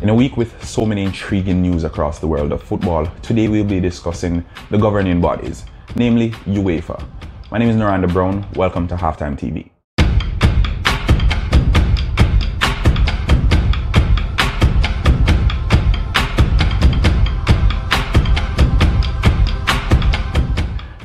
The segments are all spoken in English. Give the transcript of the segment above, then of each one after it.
In a week with so many intriguing news across the world of football, today we'll be discussing the governing bodies, namely UEFA. My name is Norando Brown. Welcome to Halftime TV.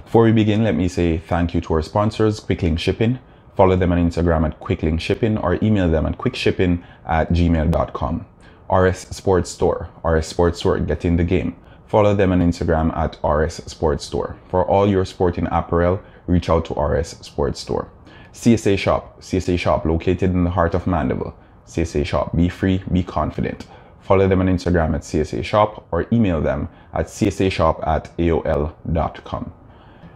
Before we begin, let me say thank you to our sponsors, Quicklink Shipping. Follow them on Instagram at Quicklink Shipping or email them at quickshipping@gmail.com. RS Sports Store, RS Sports Store, get in the game. Follow them on Instagram at RS Sports Store. For all your sporting apparel, reach out to RS Sports Store. CSA Shop, located in the heart of Mandeville. CSA Shop, be free, be confident. Follow them on Instagram at CSA Shop or email them at csashop@aol.com.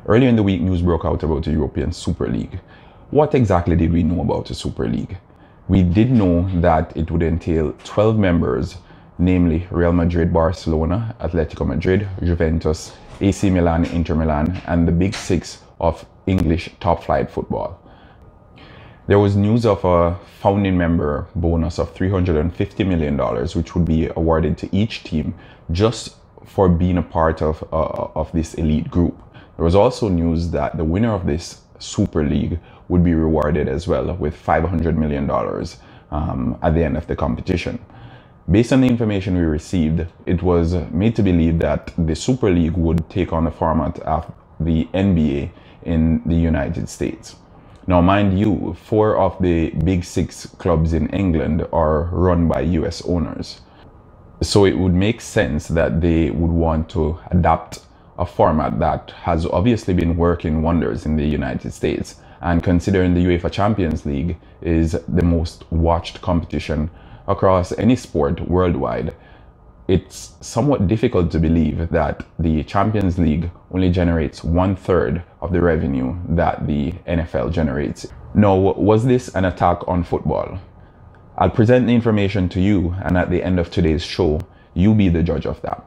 Earlier in the week, news broke out about the European Super League. What exactly did we know about the Super League? We did know that it would entail 12 members, namely Real Madrid, Barcelona, Atletico Madrid, Juventus, AC Milan, Inter Milan, and the Big Six of English top-flight football. There was news of a founding member bonus of $350 million, which would be awarded to each team just for being a part of this elite group. There was also news that the winner of this Super League would be rewarded as well with $500 million at the end of the competition. Based on the information we received, it was made to believe that the Super League would take on the format of the NBA in the United States. Now, mind you, 4 of the Big 6 clubs in England are run by US owners. So it would make sense that they would want to adapt a format that has obviously been working wonders in the United States, and considering the UEFA Champions League is the most watched competition across any sport worldwide, it's somewhat difficult to believe that the Champions League only generates 1/3 of the revenue that the NFL generates. Now, was this an attack on football? I'll present the information to you, and at the end of today's show, you be the judge of that.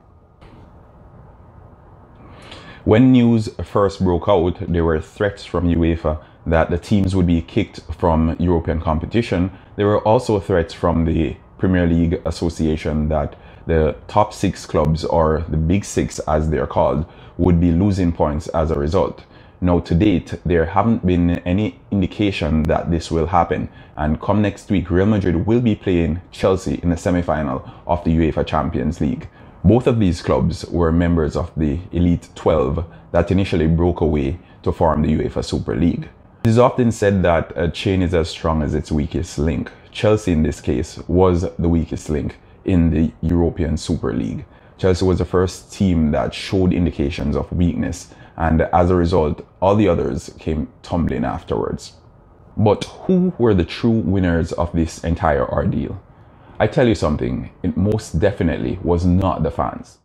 When news first broke out, there were threats from UEFA that the teams would be kicked from European competition. There were also threats from the Premier League Association that the top 6 clubs, or the Big 6 as they're called, would be losing points as a result. Now, to date, there haven't been any indication that this will happen, and come next week, Real Madrid will be playing Chelsea in the semi-final of the UEFA Champions League. Both of these clubs were members of the Elite 12 that initially broke away to form the UEFA Super League. It is often said that a chain is as strong as its weakest link. Chelsea, in this case, was the weakest link in the European Super League. Chelsea was the first team that showed indications of weakness, and as a result, all the others came tumbling afterwards. But who were the true winners of this entire ordeal? I tell you something, it most definitely was not the fans.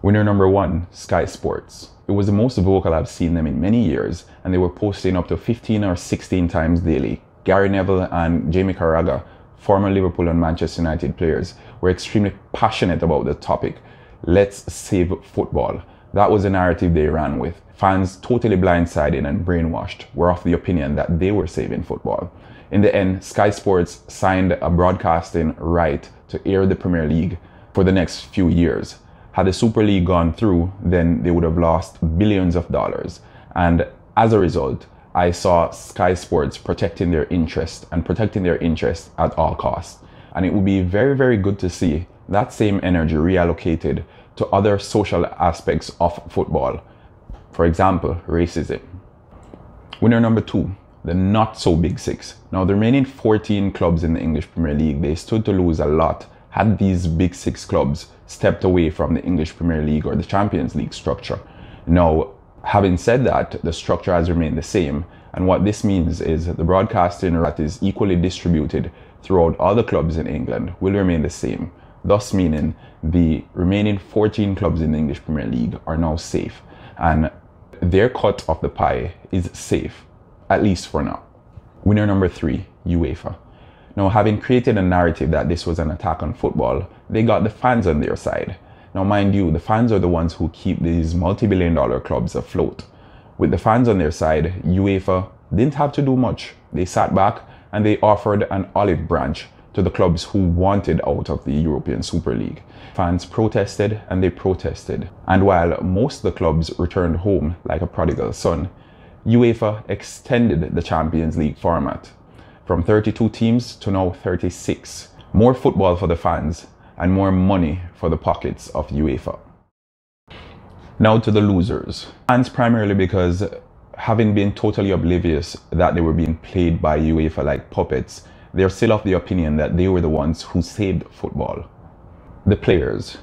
Winner number 1, Sky Sports. It was the most vocal I've seen them in many years, and they were posting up to 15 or 16 times daily. Gary Neville and Jamie Carragher, former Liverpool and Manchester United players, were extremely passionate about the topic. Let's save football. That was the narrative they ran with. Fans, totally blindsided and brainwashed, were of the opinion that they were saving football. In the end, Sky Sports signed a broadcasting right to air the Premier League for the next few years. Had the Super League gone through, then they would have lost billions of dollars. And as a result, I saw Sky Sports protecting their interest at all costs. And it would be very, very good to see that same energy reallocated to other social aspects of football. For example, racism. Winner number 2. The not so Big 6. Now, the remaining 14 clubs in the English Premier League, they stood to lose a lot had these Big 6 clubs stepped away from the English Premier League or the Champions League structure. Now, having said that, the structure has remained the same, and what this means is the broadcasting that is equally distributed throughout all the clubs in England will remain the same, thus meaning the remaining 14 clubs in the English Premier League are now safe, and their cut of the pie is safe, at least for now. Winner number 3, UEFA. Now, having created a narrative that this was an attack on football, they got the fans on their side. Now, mind you, the fans are the ones who keep these multi-billion-dollar clubs afloat. With the fans on their side, UEFA didn't have to do much. They sat back and they offered an olive branch to the clubs who wanted out of the European Super League. Fans protested and they protested. And while most of the clubs returned home like a prodigal son, UEFA extended the Champions League format from 32 teams to now 36. More football for the fans and more money for the pockets of UEFA. Now to the losers. Fans primarily because, having been totally oblivious that they were being played by UEFA like puppets, they're still of the opinion that they were the ones who saved football. The players.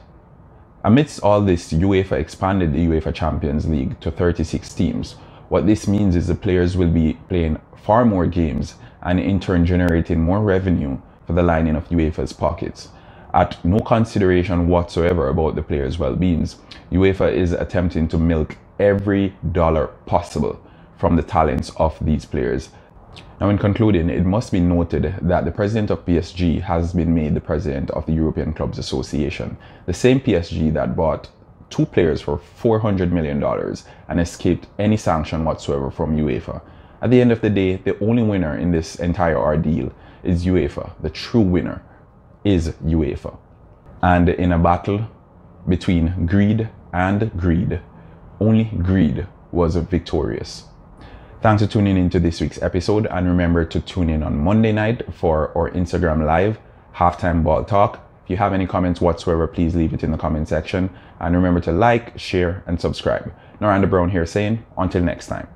Amidst all this, UEFA expanded the UEFA Champions League to 36 teams. What this means is the players will be playing far more games and in turn generating more revenue for the lining of UEFA's pockets. At no consideration whatsoever about the players' well-beings, UEFA is attempting to milk every dollar possible from the talents of these players. Now, in concluding, it must be noted that the president of PSG has been made the president of the European Clubs Association, the same PSG that bought 2 players for $400 million and escaped any sanction whatsoever from UEFA. At the end of the day, the only winner in this entire ordeal is UEFA. The true winner is UEFA. And in a battle between greed and greed, only greed was victorious. Thanks for tuning into this week's episode, and remember to tune in on Monday night for our Instagram live halftime ball talk. If you have any comments whatsoever, please leave it in the comment section, and remember to like, share and subscribe. Norando Brown here saying until next time.